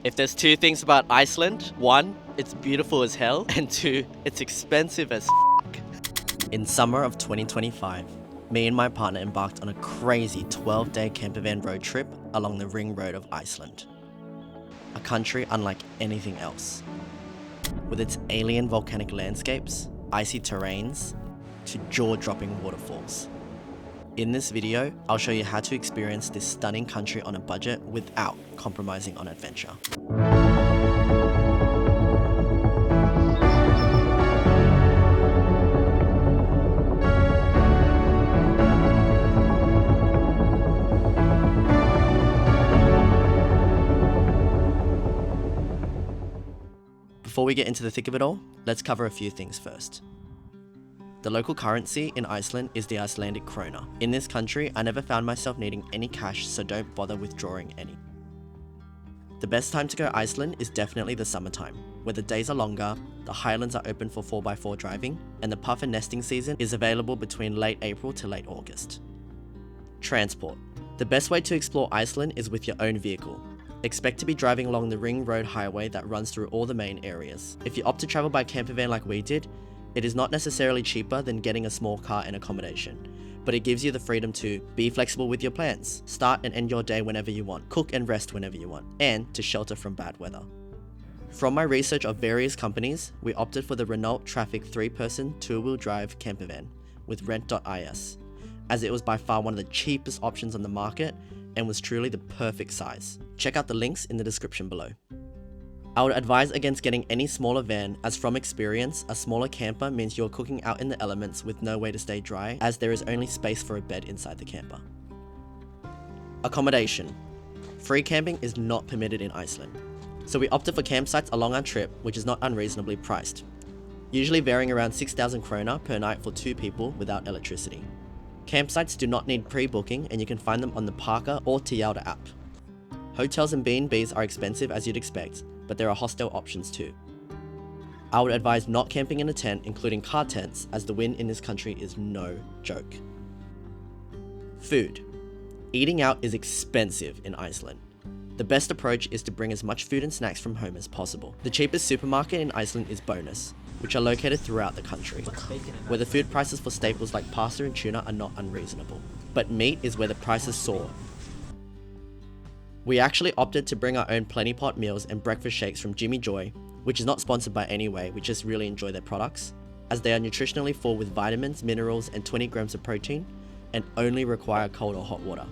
If there's two things about Iceland, one, it's beautiful as hell, and two, it's expensive as f***. In summer of 2025, me and my partner embarked on a crazy 12-day campervan road trip along the ring road of Iceland. A country unlike anything else. With its alien volcanic landscapes, icy terrains, to jaw-dropping waterfalls. In this video, I'll show you how to experience this stunning country on a budget without compromising on adventure. Before we get into the thick of it all, let's cover a few things first. The local currency in Iceland is the Icelandic krona. In this country, I never found myself needing any cash, so don't bother withdrawing any. The best time to go Iceland is definitely the summertime, where the days are longer, the highlands are open for 4x4 driving, and the puffer nesting season is available between late April to late August. Transport. The best way to explore Iceland is with your own vehicle. Expect to be driving along the ring road highway that runs through all the main areas. If you opt to travel by campervan like we did, it is not necessarily cheaper than getting a small car and accommodation, but it gives you the freedom to be flexible with your plans, start and end your day whenever you want, cook and rest whenever you want, and to shelter from bad weather. From my research of various companies, we opted for the Renault Traffic 3-person 2-wheel drive campervan with rent.is, as it was by far one of the cheapest options on the market and was truly the perfect size. Check out the links in the description below. I would advise against getting any smaller van, as from experience, a smaller camper means you're cooking out in the elements with no way to stay dry, as there is only space for a bed inside the camper. Accommodation. Free camping is not permitted in Iceland, so we opted for campsites along our trip, which is not unreasonably priced, usually varying around 6,000 krona per night for 2 people without electricity. Campsites do not need pre-booking, and you can find them on the Parker or Tjalda app. Hotels and B&Bs are expensive as you'd expect, but there are hostel options too. I would advise not camping in a tent, including car tents, as the wind in this country is no joke. Food. Eating out is expensive in Iceland. The best approach is to bring as much food and snacks from home as possible. The cheapest supermarket in Iceland is Bonus, which are located throughout the country, where the food prices for staples like pasta and tuna are not unreasonable. But meat is where the prices soar. We actually opted to bring our own Plenty Pot meals and breakfast shakes from Jimmy Joy, which is not sponsored by any way, we just really enjoy their products, as they are nutritionally full with vitamins, minerals and 20 grams of protein, and only require cold or hot water,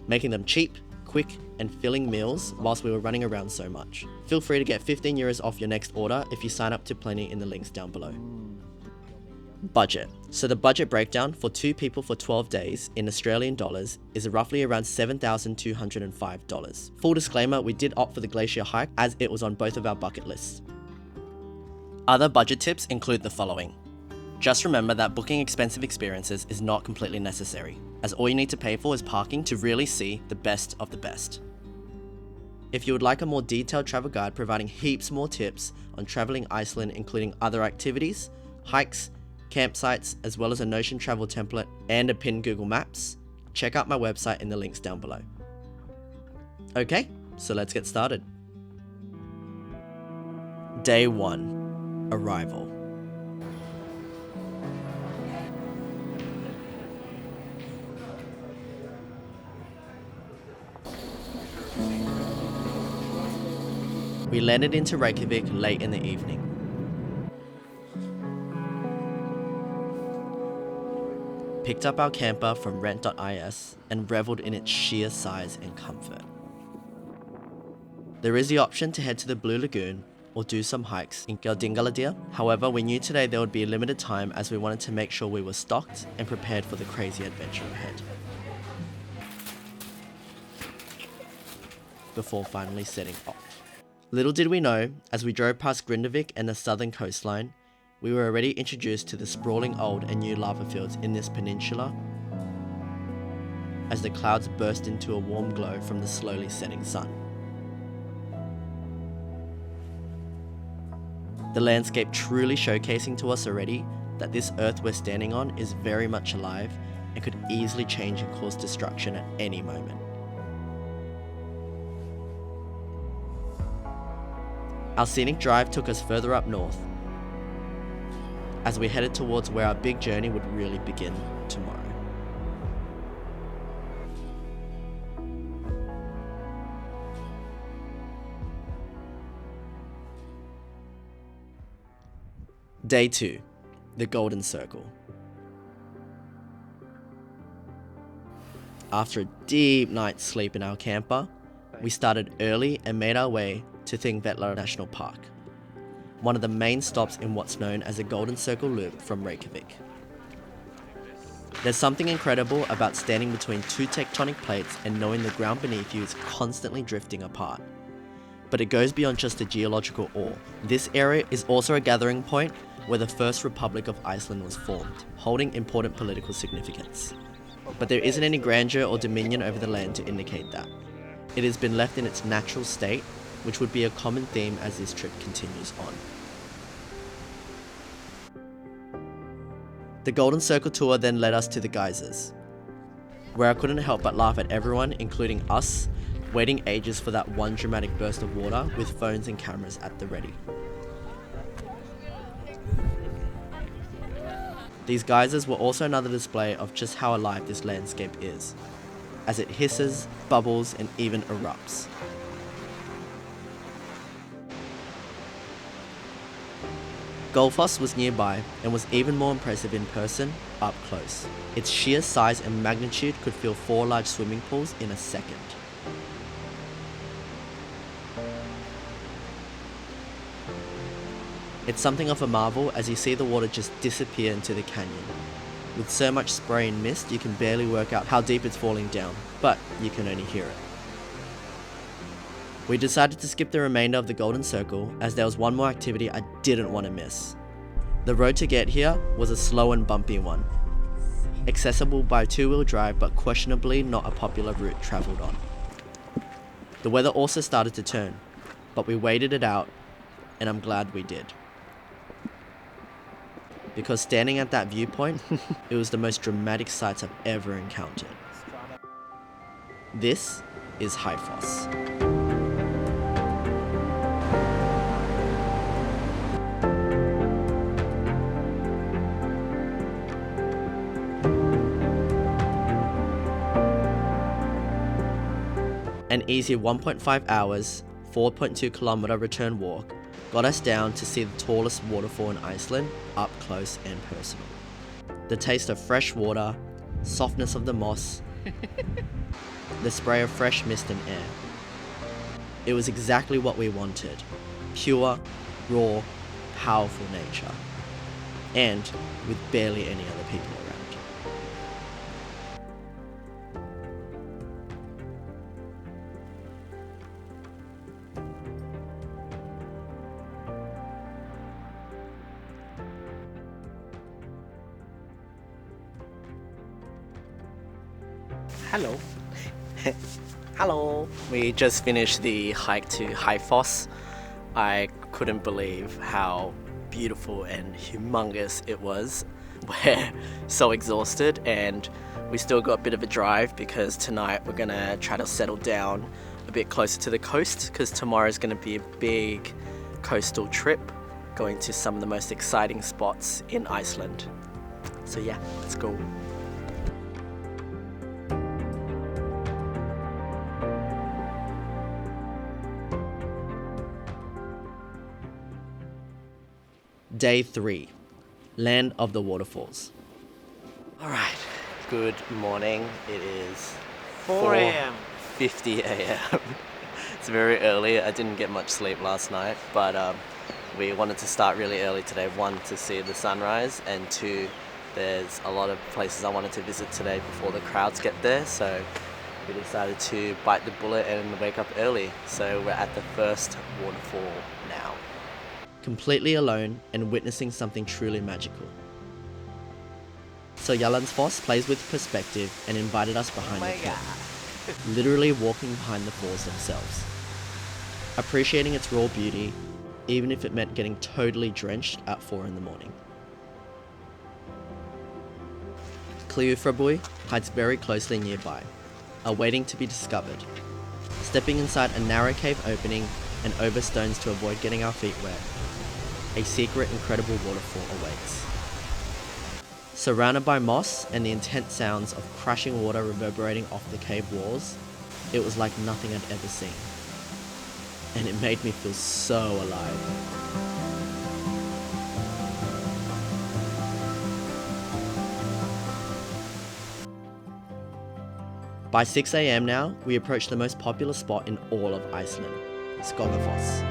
making them cheap, quick and filling meals whilst we were running around so much. Feel free to get 15 euros off your next order if you sign up to Plenty in the links down below. Budget. So the budget breakdown for 2 people for 12 days in Australian dollars is roughly around $7,205. Full disclaimer, we did opt for the glacier hike as it was on both of our bucket lists. Other budget tips include the following. Just remember that booking expensive experiences is not completely necessary, as all you need to pay for is parking to really see the best of the best. If you would like a more detailed travel guide providing heaps more tips on traveling Iceland, including other activities, hikes, campsites, as well as a Notion travel template and a pinned Google Maps, check out my website in the links down below. Okay, so let's get started. Day 1. Arrival. We landed into Reykjavik late in the evening. Picked up our camper from rent.is and reveled in its sheer size and comfort. There is the option to head to the Blue Lagoon or do some hikes in Geldingaladir. However, we knew today there would be a limited time as we wanted to make sure we were stocked and prepared for the crazy adventure ahead. Before finally setting off. Little did we know, as we drove past Grindavik and the southern coastline, we were already introduced to the sprawling old and new lava fields in this peninsula, as the clouds burst into a warm glow from the slowly setting sun. The landscape truly showcasing to us already that this earth we're standing on is very much alive and could easily change and cause destruction at any moment. Our scenic drive took us further up north as we headed towards where our big journey would really begin tomorrow. Day 2, the Golden Circle. After a deep night's sleep in our camper, we started early and made our way to Thingvellir National Park, one of the main stops in what's known as the Golden Circle Loop from Reykjavik. There's something incredible about standing between two tectonic plates and knowing the ground beneath you is constantly drifting apart. But it goes beyond just the geological awe. This area is also a gathering point where the first Republic of Iceland was formed, holding important political significance. But there isn't any grandeur or dominion over the land to indicate that. It has been left in its natural state, which would be a common theme as this trip continues on. The Golden Circle tour then led us to the geysers, where I couldn't help but laugh at everyone, including us, waiting ages for that one dramatic burst of water with phones and cameras at the ready. These geysers were also another display of just how alive this landscape is, as it hisses, bubbles, and even erupts. Gullfoss was nearby and was even more impressive in person, up close. Its sheer size and magnitude could fill 4 large swimming pools in a second. It's something of a marvel as you see the water just disappear into the canyon. With so much spray and mist, you can barely work out how deep it's falling down, but you can only hear it. We decided to skip the remainder of the Golden Circle as there was one more activity I didn't want to miss. The road to get here was a slow and bumpy one, accessible by 2-wheel drive but questionably not a popular route travelled on. The weather also started to turn, but we waited it out, and I'm glad we did. Because standing at that viewpoint, it was the most dramatic sights I've ever encountered. This is Hyfoss. An easy 1.5 hours, 4.2 kilometer return walk got us down to see the tallest waterfall in Iceland up close and personal. The taste of fresh water, softness of the moss, the spray of fresh mist and air. It was exactly what we wanted. Pure, raw, powerful nature. And with barely any other people around. Hello. Hello. We just finished the hike to Hyfoss. I couldn't believe how beautiful and humongous it was. We're so exhausted and we still got a bit of a drive because tonight we're gonna try to settle down a bit closer to the coast because tomorrow's gonna be a big coastal trip going to some of the most exciting spots in Iceland. So yeah, let's go. Day 3, Land of the Waterfalls. Alright, good morning. It is 4 a.m. 4:50 a.m. It's very early. I didn't get much sleep last night, but we wanted to start really early today. 1, to see the sunrise, and 2, there's a lot of places I wanted to visit today before the crowds get there, so we decided to bite the bullet and wake up early. So we're at the first waterfall now. Completely alone and witnessing something truly magical. So Jalandsfoss plays with perspective and invited us behind the curtain, literally walking behind the falls themselves. Appreciating its raw beauty, even if it meant getting totally drenched at 4 in the morning. Kliufrabui hides very closely nearby, awaiting to be discovered. Stepping inside a narrow cave opening and over stones to avoid getting our feet wet, a secret, incredible waterfall awaits. Surrounded by moss and the intense sounds of crashing water reverberating off the cave walls, it was like nothing I'd ever seen. And it made me feel so alive. By 6 AM now, we approach the most popular spot in all of Iceland, Skogafoss.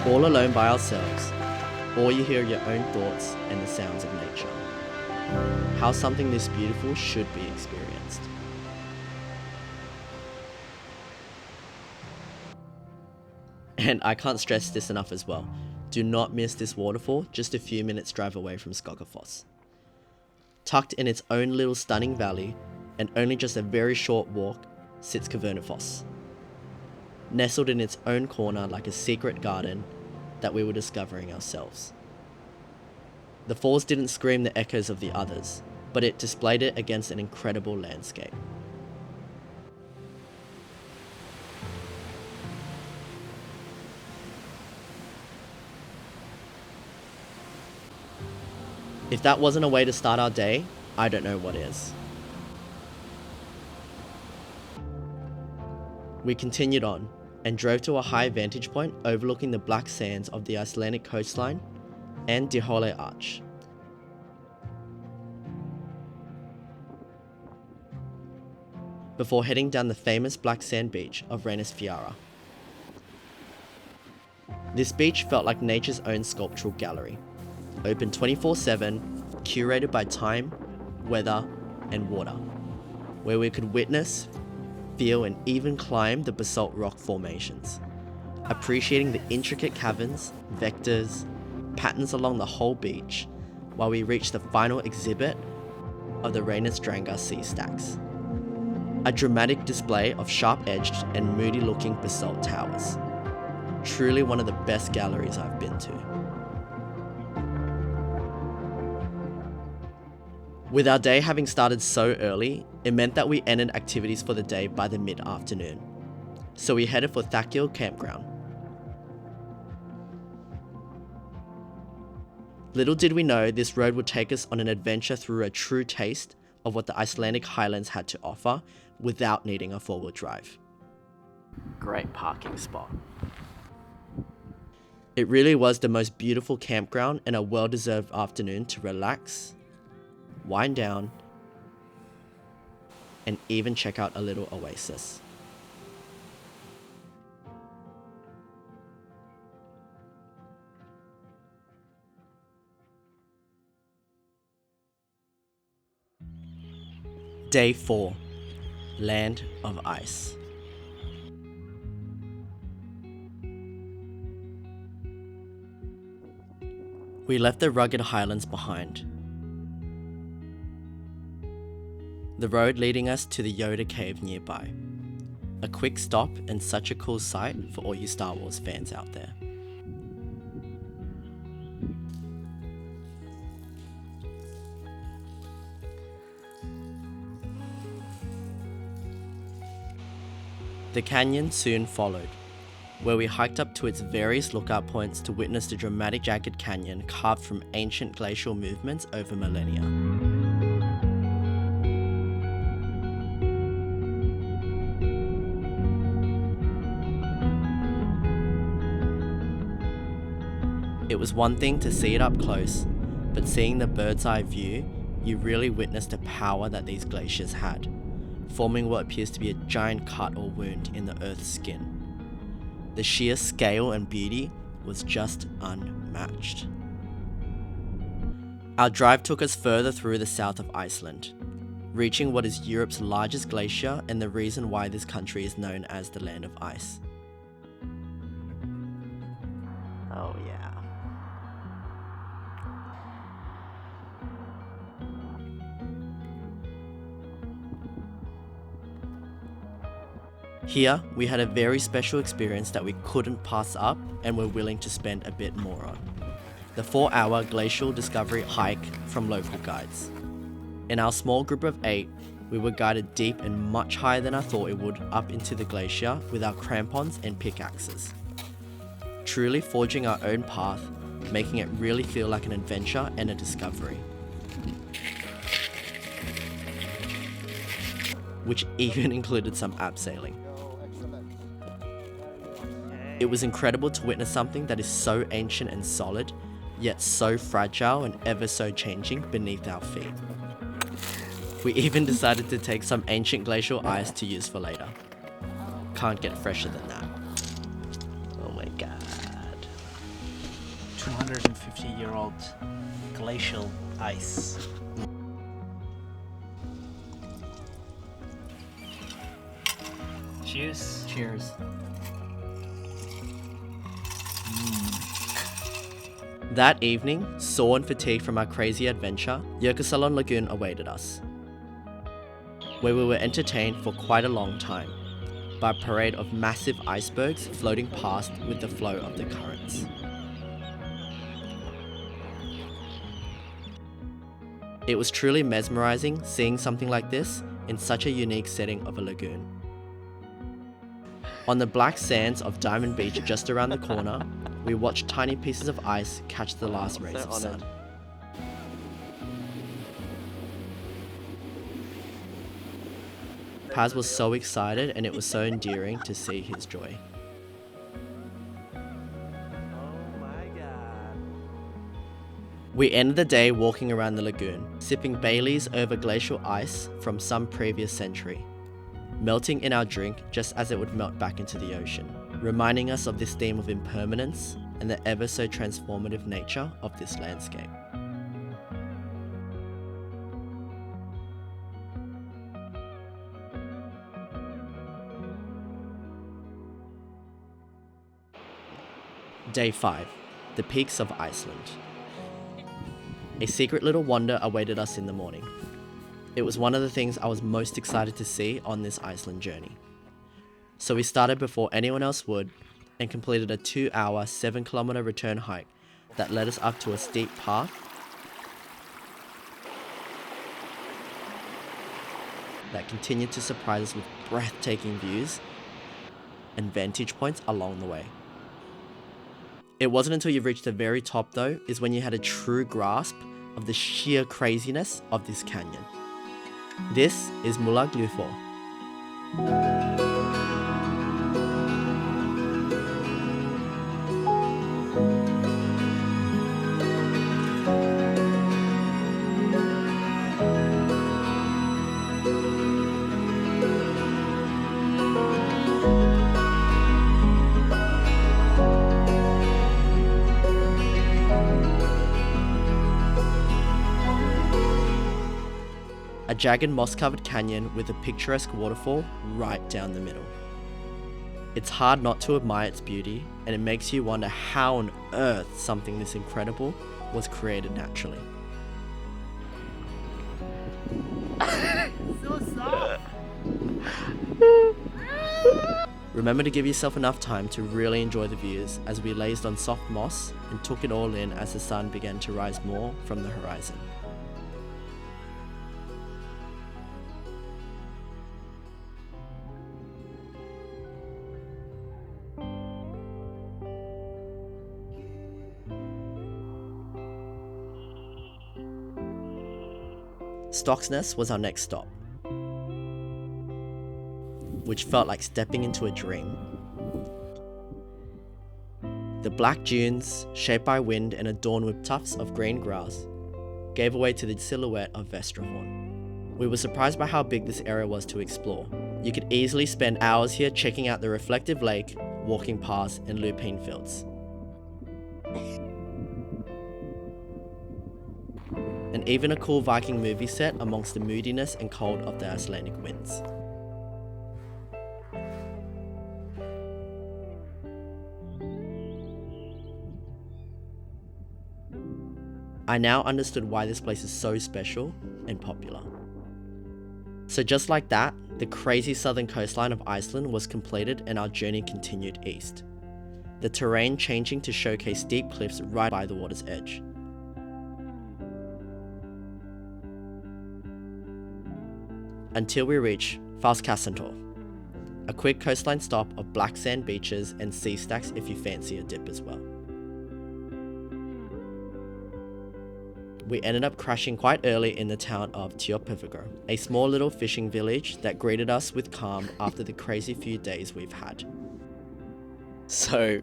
All alone by ourselves, all you hear are your own thoughts and the sounds of nature. How something this beautiful should be experienced. And I can't stress this enough as well. Do not miss this waterfall just a few minutes drive away from Skogafoss. Tucked in its own little stunning valley, and only just a very short walk, sits Cavernifoss. Nestled in its own corner like a secret garden that we were discovering ourselves. The falls didn't scream the echoes of the others, but it displayed it against an incredible landscape. If that wasn't a way to start our day, I don't know what is. We continued on and drove to a high vantage point overlooking the black sands of the Icelandic coastline and DEHANCER Arch. Before heading down the famous black sand beach of Westfjords. This beach felt like nature's own sculptural gallery, open 24/7, curated by time, weather, and water, where we could witness, feel, and even climb the basalt rock formations, appreciating the intricate caverns, vectors, patterns along the whole beach, while we reached the final exhibit of the Reynisdrangar sea stacks. A dramatic display of sharp-edged and moody-looking basalt towers. Truly one of the best galleries I've been to. With our day having started so early, it meant that we ended activities for the day by the mid-afternoon. So we headed for Thakil campground. Little did we know this road would take us on an adventure through a true taste of what the Icelandic highlands had to offer without needing a four-wheel drive. Great parking spot. It really was the most beautiful campground and a well-deserved afternoon to relax, wind down, and even check out a little oasis. Day 4, Land of Ice. We left the rugged highlands behind. The road leading us to the Yoda Cave nearby. A quick stop and such a cool sight for all you Star Wars fans out there. The canyon soon followed, where we hiked up to its various lookout points to witness the dramatic jagged canyon carved from ancient glacial movements over millennia. It was one thing to see it up close, but seeing the bird's eye view, you really witnessed the power that these glaciers had, forming what appears to be a giant cut or wound in the Earth's skin. The sheer scale and beauty was just unmatched. Our drive took us further through the south of Iceland, reaching what is Europe's largest glacier and the reason why this country is known as the Land of Ice. Oh yeah. Here, we had a very special experience that we couldn't pass up and were willing to spend a bit more on. the 4-hour glacial discovery hike from local guides. In our small group of 8, we were guided deep and much higher than I thought it would up into the glacier with our crampons and pickaxes. Truly forging our own path, making it really feel like an adventure and a discovery. Which even included some abseiling. It was incredible to witness something that is so ancient and solid, yet so fragile and ever so changing beneath our feet. We even decided to take some ancient glacial ice to use for later. Can't get fresher than that. Oh my god. 250-year-old glacial ice. Cheers. Cheers. That evening, sore and fatigued from our crazy adventure, Jökulsárlón Lagoon awaited us, where we were entertained for quite a long time by a parade of massive icebergs floating past with the flow of the currents. It was truly mesmerizing seeing something like this in such a unique setting of a lagoon. On the black sands of Diamond Beach just around the corner, we watched tiny pieces of ice catch the last rays of sun. Paz was so excited and it was so endearing to see his joy. We ended the day walking around the lagoon, sipping Baileys over glacial ice from some previous century, melting in our drink just as it would melt back into the ocean, reminding us of this theme of impermanence and the ever so transformative nature of this landscape. Day 5. The Peaks of Iceland. A secret little wonder awaited us in the morning. It was one of the things I was most excited to see on this Iceland journey. So we started before anyone else would and completed a 2-hour, 7-kilometer return hike that led us up to a steep path that continued to surprise us with breathtaking views and vantage points along the way. It wasn't until you reached the very top though is when you had a true grasp of the sheer craziness of this canyon. This is Mullaglufo. A jagged moss-covered canyon with a picturesque waterfall right down the middle. It's hard not to admire its beauty, and it makes you wonder how on earth something this incredible was created naturally. So soft. Remember to give yourself enough time to really enjoy the views as we lazed on soft moss and took it all in as the sun began to rise more from the horizon. Stocksness was our next stop, which felt like stepping into a dream. The black dunes, shaped by wind and adorned with tufts of green grass, gave away to the silhouette of Vestfjords. We were surprised by how big this area was to explore. You could easily spend hours here checking out the reflective lake, walking paths and lupine fields. And even a cool Viking movie set amongst the moodiness and cold of the Icelandic winds. I now understood why this place is so special and popular. So just like that, the crazy southern coastline of Iceland was completed and our journey continued east. the terrain changing to showcase steep cliffs right by the water's edge. Until we reach Falskasentor, a quick coastline stop of black sand beaches and sea stacks if you fancy a dip as well. We ended up crashing quite early in the town of TONYATPDEHANCER, a small little fishing village that greeted us with calm after the crazy few days we've had. So,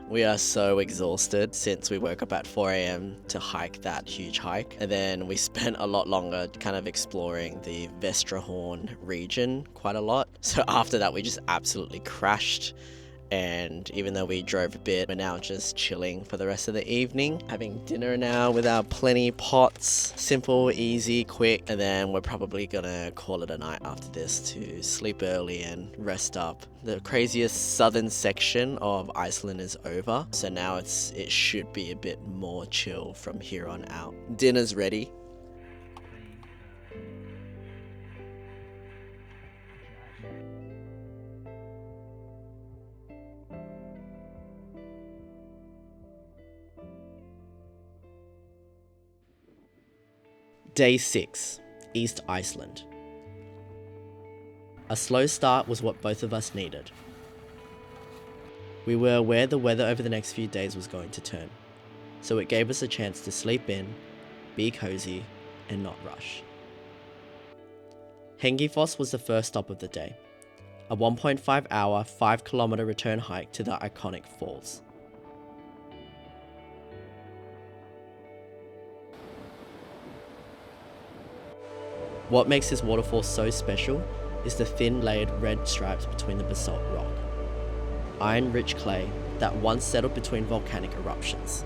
we are so exhausted since we woke up at 4 a.m. to hike that huge hike. And then we spent a lot longer kind of exploring the Westfjords region quite a lot. So after that, we just absolutely crashed. And even though we drove a bit, we're now just chilling for the rest of the evening. Having dinner now with our plenty pots. Simple, easy, quick. And then we're probably gonna call it a night after this to sleep early and rest up. The craziest southern section of Iceland is over. So now it should be a bit more chill from here on out. Dinner's ready. Day 6, East Iceland. A slow start was what both of us needed. We were aware the weather over the next few days was going to turn, so it gave us a chance to sleep in, be cozy, and not rush. Hengifoss was the first stop of the day, a 1.5 hour, 5 kilometer return hike to the iconic falls. What makes this waterfall so special is the thin layered red stripes between the basalt rock. Iron-rich clay that once settled between volcanic eruptions.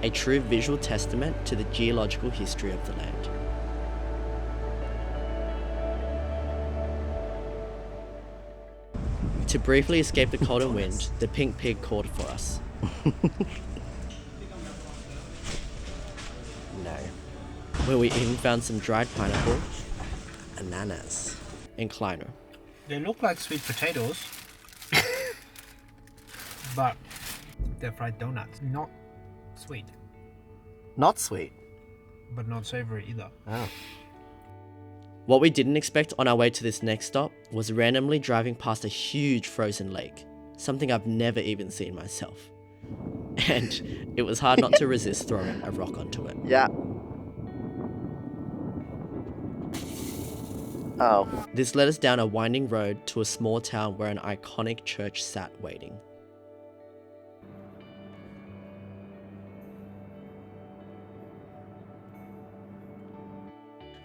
A true visual testament to the geological history of the land. To briefly escape the cold and wind, the pink pig called for us. No. Where we even found some dried pineapple, ananas, and Kleiner. They look like sweet potatoes, but they're fried donuts. Not sweet, Not sweet. but not savory either. Oh. What we didn't expect on our way to this next stop was randomly driving past a huge frozen lake, something I've never even seen myself. And it was hard not to resist throwing a rock onto it. Yeah. Oh. This led us down a winding road to a small town where an iconic church sat waiting.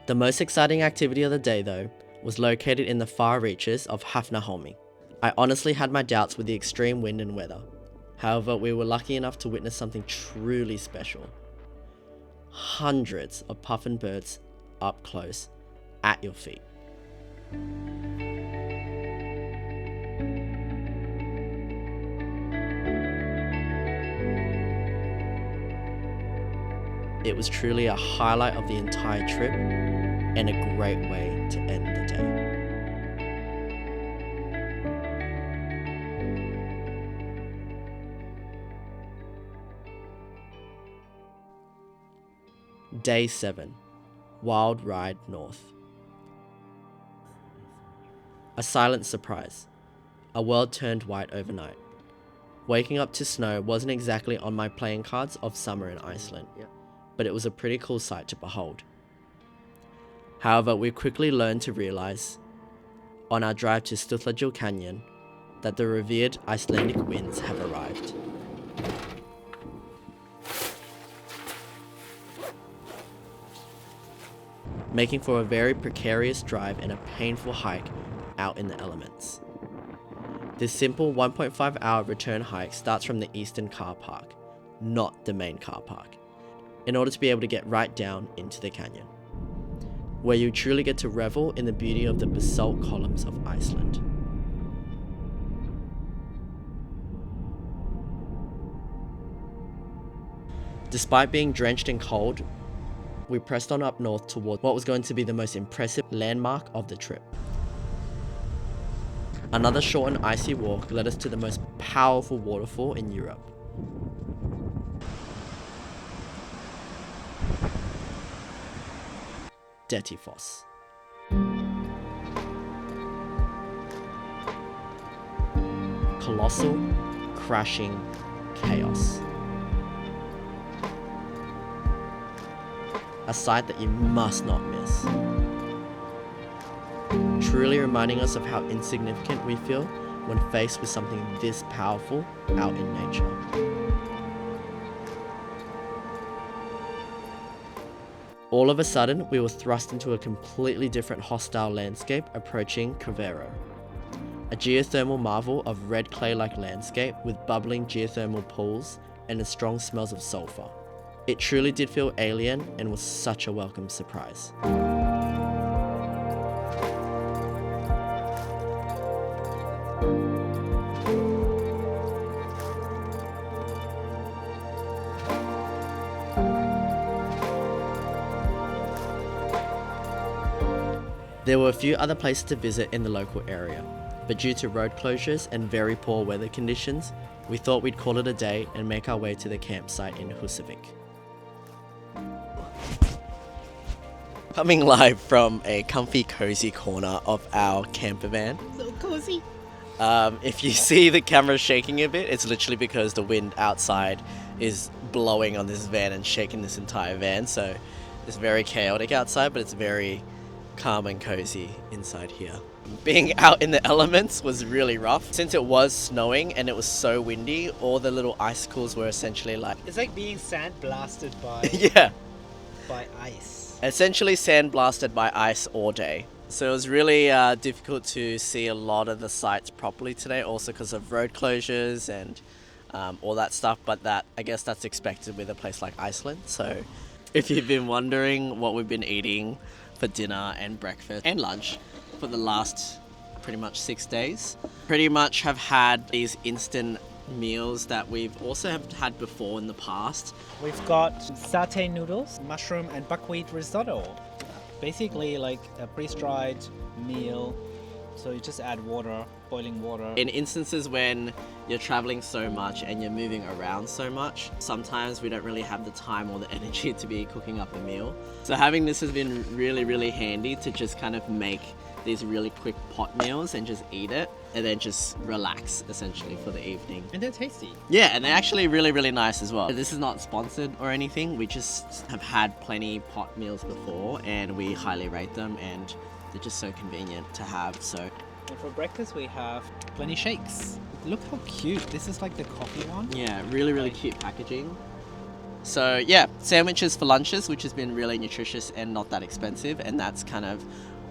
The most exciting activity of the day, though, was located in the far reaches of Hafnaholmi. I honestly had my doubts with the extreme wind and weather. However, we were lucky enough to witness something truly special. Hundreds of puffin birds up close, at your feet. It was truly a highlight of the entire trip and a great way to end the day. Day 7, Wild Ride North. A silent surprise. A world turned white overnight. Waking up to snow wasn't exactly on my playing cards of summer in Iceland, but it was a pretty cool sight to behold. However, we quickly learned to realize, on our drive to Stuthladjul Canyon, that the revered Icelandic winds have arrived. Making for a very precarious drive and a painful hike out in the elements. This simple 1.5 hour return hike starts from the eastern car park, not the main car park, in order to be able to get right down into the canyon, where you truly get to revel in the beauty of the basalt columns of Iceland. Despite being drenched in cold, we pressed on up north toward what was going to be the most impressive landmark of the trip. Another short and icy walk led us to the most powerful waterfall in Europe. Dettifoss. Colossal, crashing chaos. A sight that you must not miss. Truly reminding us of how insignificant we feel when faced with something this powerful out in nature. All of a sudden, we were thrust into a completely different hostile landscape approaching Covero, a geothermal marvel of red clay-like landscape with bubbling geothermal pools and the strong smells of sulfur. It truly did feel alien and was such a welcome surprise. There were a few other places to visit in the local area, but due to road closures and very poor weather conditions, we thought we'd call it a day and make our way to the campsite in Husavik. Coming live from a comfy, cozy corner of our camper van. So cozy. If you see the camera shaking a bit, it's literally because the wind outside is blowing on this van and shaking this entire van, so it's very chaotic outside, but it's very calm and cozy inside here. Being out in the elements was really rough. Since it was snowing and it was so windy, all the little icicles were essentially like... It's like being sandblasted by yeah, by ice. essentially sandblasted by ice all day. So it was really difficult to see a lot of the sites properly today, also because of road closures and all that stuff, but I guess that's expected with a place like Iceland. So if you've been wondering what we've been eating for dinner and breakfast and lunch for the last pretty much 6 days, pretty much have had these instant meals that we've also have had before in the past. We've got satay noodles, mushroom and buckwheat risotto. Basically like a freeze-dried meal. So you just add water, boiling water. In instances when you're traveling so much and you're moving around so much, sometimes we don't really have the time or the energy to be cooking up a meal. So having this has been really, really handy to just kind of make these really quick pot meals and just eat it and then just relax essentially for the evening. And they're tasty. Yeah, and they're actually really, really nice as well. This is not sponsored or anything. We just have had plenty pot meals before and we highly rate them, and they're just so convenient to have. So And for breakfast we have plenty shakes. Look how cute. This is like the coffee one. yeah, really, really cute packaging. So yeah, sandwiches for lunches, which has been really nutritious and not that expensive, and that's kind of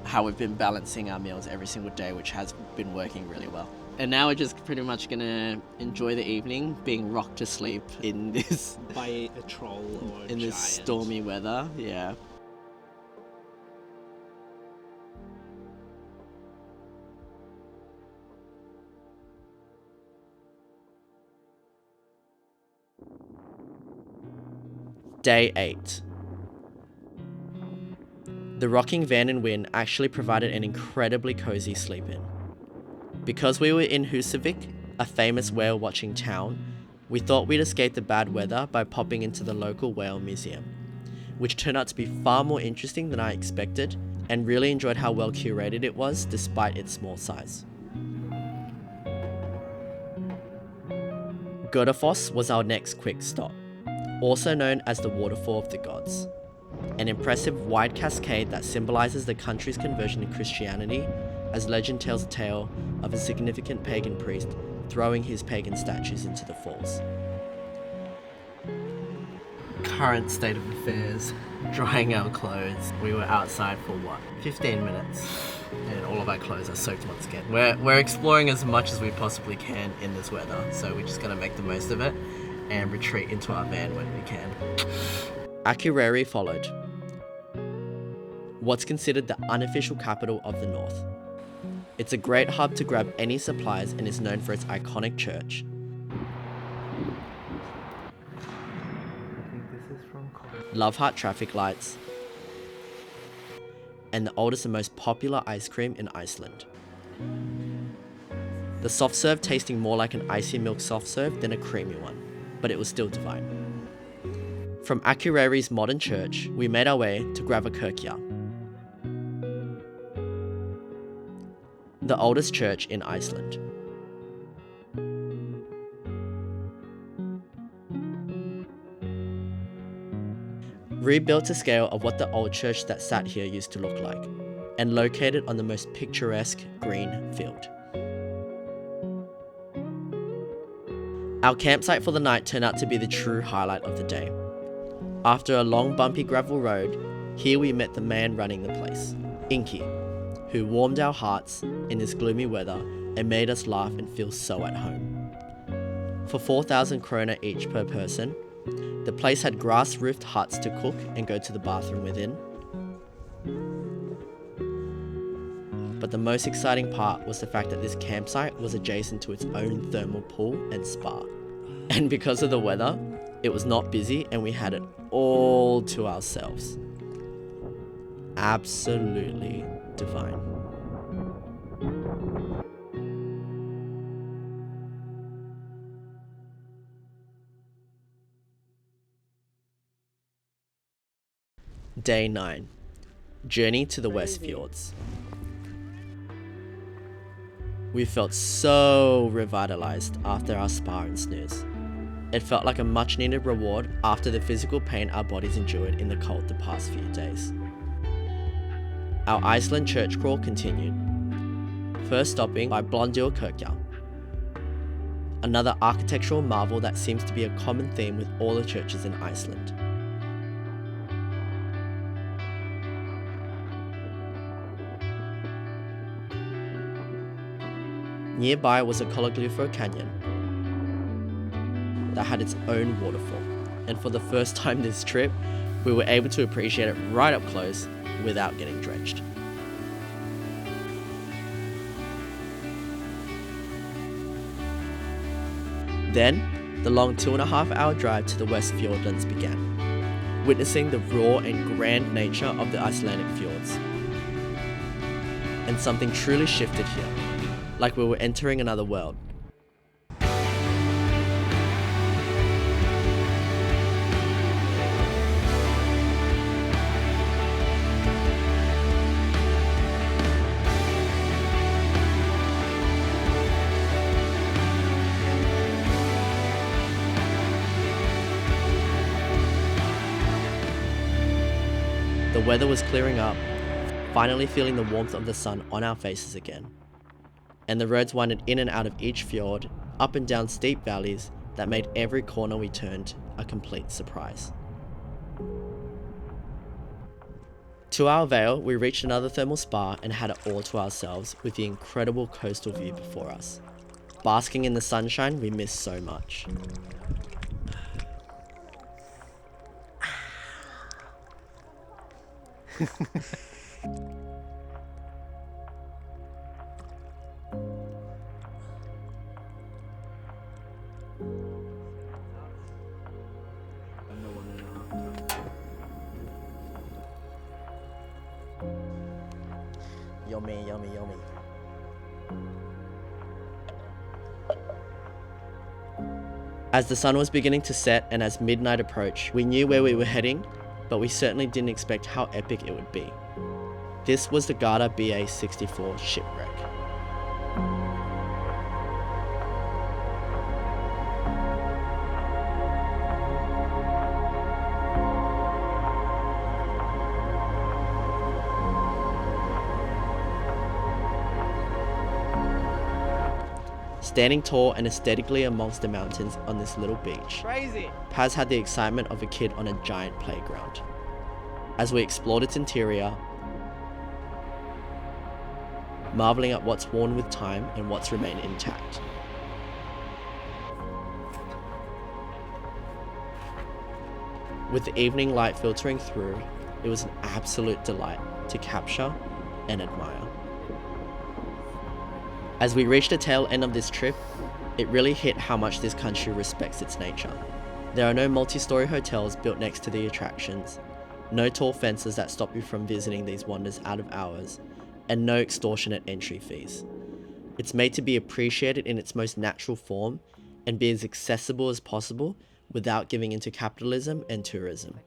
how we've been balancing our meals every single day, which has been working really well. And now we're just pretty much gonna enjoy the evening being rocked to sleep in this By a troll or a in this giant. stormy weather. Yeah. Day 8. The rocking van and wind actually provided an incredibly cozy sleep in. Because we were in Husavik, a famous whale watching town, we thought we'd escape the bad weather by popping into the local whale museum, which turned out to be far more interesting than I expected, and really enjoyed how well curated it was despite its small size. Godafoss was our next quick stop, also known as the Waterfall of the Gods, an impressive wide cascade that symbolizes the country's conversion to Christianity, as legend tells a tale of a significant pagan priest throwing his pagan statues into the falls. Current state of affairs, drying our clothes. We were outside for 15 minutes, and all of our clothes are soaked once again. We're exploring as much as we possibly can in this weather, so we're just gonna make the most of it and retreat into our van when we can. Akureyri followed, what's considered the unofficial capital of the north. It's a great hub to grab any supplies and is known for its iconic church. Love Heart traffic lights, and the oldest and most popular ice cream in Iceland. The soft serve tasting more like an icy milk soft serve than a creamy one, but it was still divine. From Akureyri's modern church, we made our way to Gravarkirkja, the oldest church in Iceland. Rebuilt to scale of what the old church that sat here used to look like, and located on the most picturesque green field. Our campsite for the night turned out to be the true highlight of the day. After a long bumpy gravel road, here we met the man running the place, Inky, who warmed our hearts in this gloomy weather and made us laugh and feel so at home. For 4,000 krona each per person, the place had grass-roofed huts to cook and go to the bathroom within. But the most exciting part was the fact that this campsite was adjacent to its own thermal pool and spa. And because of the weather, it was not busy and we had it all to ourselves. Absolutely divine. Day 9. Journey to the Westfjords. We felt so revitalized after our spa and snooze. It felt like a much needed reward after the physical pain our bodies endured in the cold the past few days. Our Iceland church crawl continued, first stopping by Blondurkirkja, another architectural marvel that seems to be a common theme with all the churches in Iceland. Nearby was a Kolaglufo canyon that had its own waterfall, and for the first time this trip, we were able to appreciate it right up close without getting drenched. Then, the long 2.5-hour drive to the Westfjords began, witnessing the raw and grand nature of the Icelandic fjords. And something truly shifted here, like we were entering another world. The weather was clearing up, finally feeling the warmth of the sun on our faces again. And the roads winded in and out of each fjord, up and down steep valleys that made every corner we turned a complete surprise. To our veil, we reached another thermal spa and had it all to ourselves with the incredible coastal view before us. Basking in the sunshine we missed so much. Yummy, yummy, yummy. As the sun was beginning to set and as midnight approached, we knew where we were heading, but we certainly didn't expect how epic it would be. This was the Garda BA-64 shipwreck. Standing tall and aesthetically amongst the mountains on this little beach, Crazy! Paz had the excitement of a kid on a giant playground. As we explored its interior, marveling at what's worn with time and what's remained intact. With the evening light filtering through, it was an absolute delight to capture and admire. As we reached the tail end of this trip, it really hit how much this country respects its nature. There are no multi-story hotels built next to the attractions, no tall fences that stop you from visiting these wonders out of hours, and no extortionate entry fees. It's made to be appreciated in its most natural form and be as accessible as possible without giving into capitalism and tourism.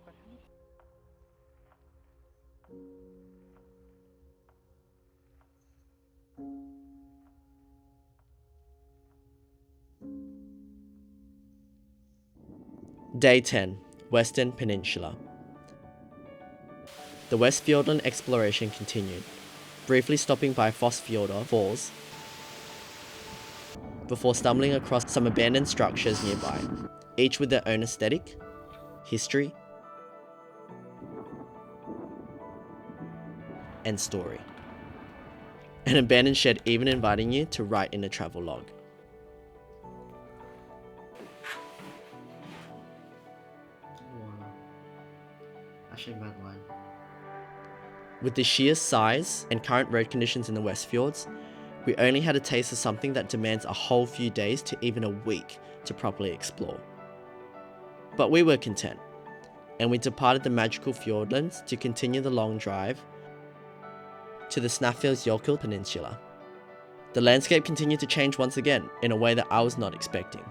Day 10, Western Peninsula. The Westfjords exploration continued, briefly stopping by Waterfalls before stumbling across some abandoned structures nearby, each with their own aesthetic, history, and story. An abandoned shed even inviting you to write in a travel log. With the sheer size and current road conditions in the Westfjords, we only had a taste of something that demands a whole few days to even a week to properly explore. But we were content, and we departed the magical fjordlands to continue the long drive to the Snæfellsjökull Peninsula. The landscape continued to change once again in a way that I was not expecting.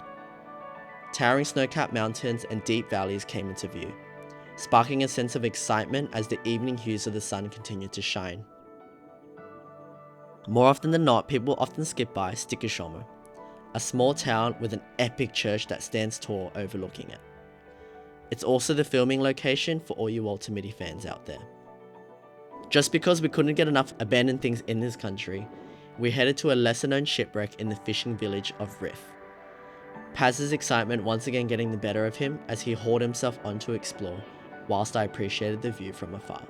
Towering snow-capped mountains and deep valleys came into view, sparking a sense of excitement as the evening hues of the sun continued to shine. More often than not, people often skip by Stikkesholmer, a small town with an epic church that stands tall overlooking it. It's also the filming location for all you Walter Mitty fans out there. Just because we couldn't get enough abandoned things in this country, we headed to a lesser known shipwreck in the fishing village of Riff. Paz's excitement once again getting the better of him as he hauled himself on to explore, whilst I appreciated the view from afar.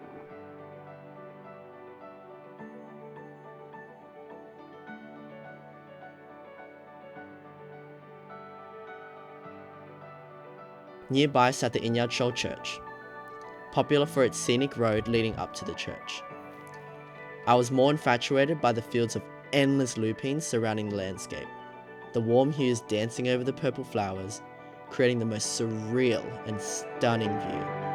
Nearby sat the Ingjerdskjold Church, popular for its scenic road leading up to the church. I was more infatuated by the fields of endless lupines surrounding the landscape, the warm hues dancing over the purple flowers, creating the most surreal and stunning view.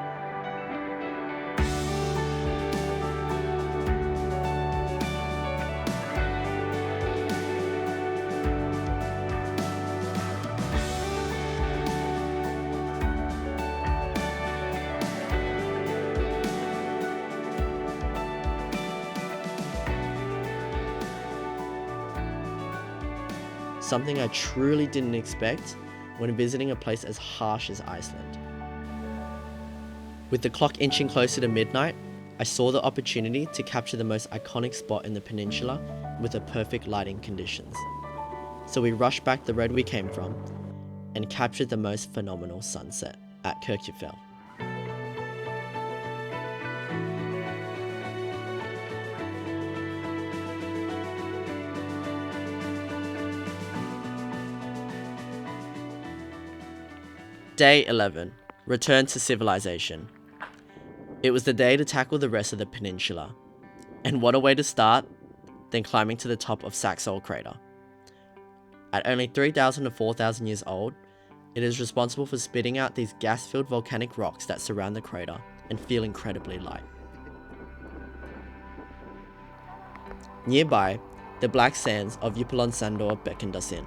Something I truly didn't expect when visiting a place as harsh as Iceland. With the clock inching closer to midnight, I saw the opportunity to capture the most iconic spot in the peninsula with the perfect lighting conditions. So we rushed back the road we came from and captured the most phenomenal sunset at Kirkjufell. Day 11. Return to Civilisation. It was the day to tackle the rest of the peninsula. And what a way to start than climbing to the top of Saxhol crater. At only 3,000 to 4,000 years old, it is responsible for spitting out these gas-filled volcanic rocks that surround the crater and feel incredibly light. Nearby, the black sands of Jökulsárlónið beckoned us in.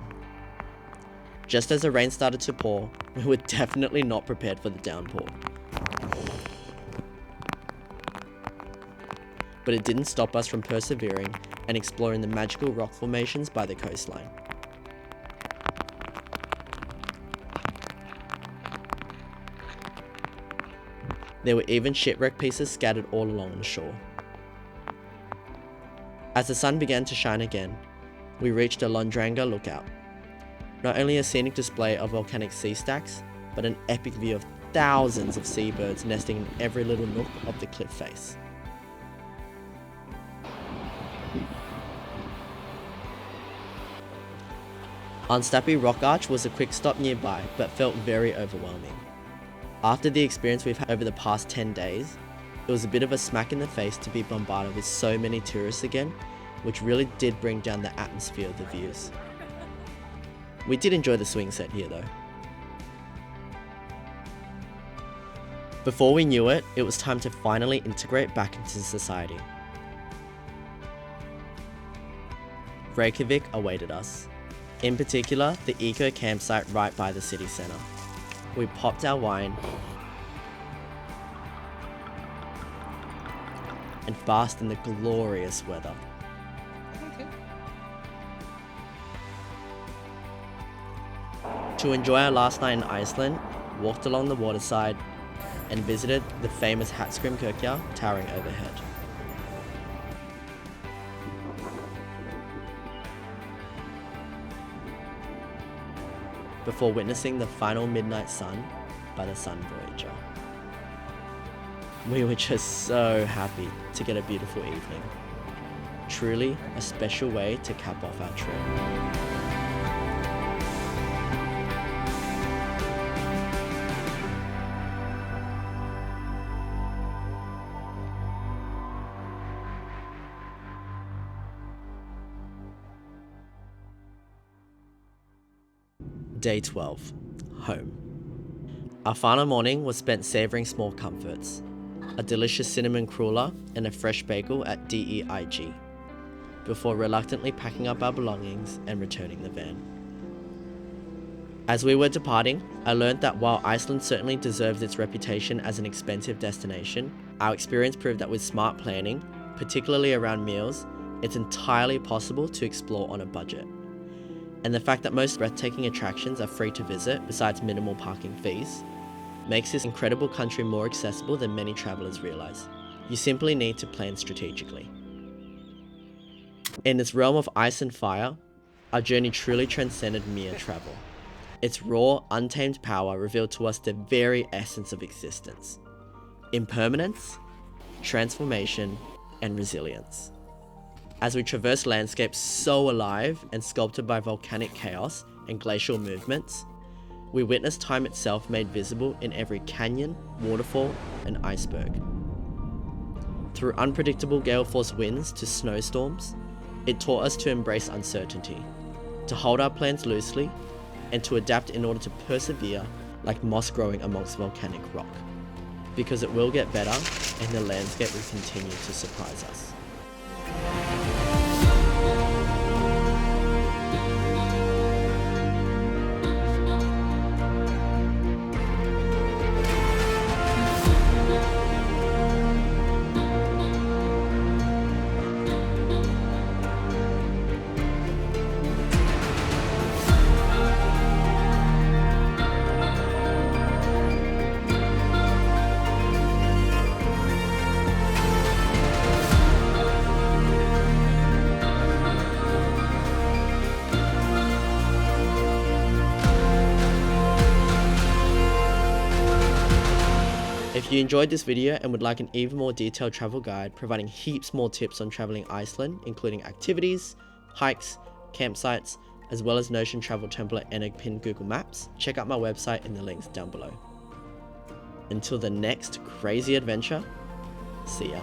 Just as the rain started to pour, we were definitely not prepared for the downpour. But it didn't stop us from persevering and exploring the magical rock formations by the coastline. There were even shipwreck pieces scattered all along the shore. As the sun began to shine again, we reached a Londranger lookout. Not only a scenic display of volcanic sea stacks, but an epic view of thousands of seabirds nesting in every little nook of the cliff face. Unstappy Rock Arch was a quick stop nearby, but felt very overwhelming. After the experience we've had over the past 10 days, it was a bit of a smack in the face to be bombarded with so many tourists again, which really did bring down the atmosphere of the views. We did enjoy the swing set here though. Before we knew it, it was time to finally integrate back into society. Reykjavik awaited us. In particular, the eco campsite right by the city centre. We popped our wine and basked in the glorious weather. Okay. To enjoy our last night in Iceland, walked along the waterside and visited the famous Hatskrimkirkja towering overhead. Before witnessing the final midnight sun by the Sun Voyager. We were just so happy to get a beautiful evening. Truly a special way to cap off our trip. Day 12. Home. Our final morning was spent savouring small comforts. A delicious cinnamon cruller and a fresh bagel at DEIG, before reluctantly packing up our belongings and returning the van. As we were departing, I learned that while Iceland certainly deserves its reputation as an expensive destination, our experience proved that with smart planning, particularly around meals, it's entirely possible to explore on a budget. And the fact that most breathtaking attractions are free to visit besides minimal parking fees makes this incredible country more accessible than many travellers realise. You simply need to plan strategically. In this realm of ice and fire, our journey truly transcended mere travel. Its raw, untamed power revealed to us the very essence of existence: impermanence, transformation, and resilience. As we traversed landscapes so alive and sculpted by volcanic chaos and glacial movements, we witnessed time itself made visible in every canyon, waterfall, and iceberg. Through unpredictable gale force winds to snowstorms, it taught us to embrace uncertainty, to hold our plans loosely, and to adapt in order to persevere like moss growing amongst volcanic rock. Because it will get better, and the landscape will continue to surprise us. If you enjoyed this video and would like an even more detailed travel guide providing heaps more tips on traveling Iceland, including activities, hikes, campsites, as well as Notion travel template and a pinned Google Maps, check out my website in the links down below. Until the next crazy adventure, see ya.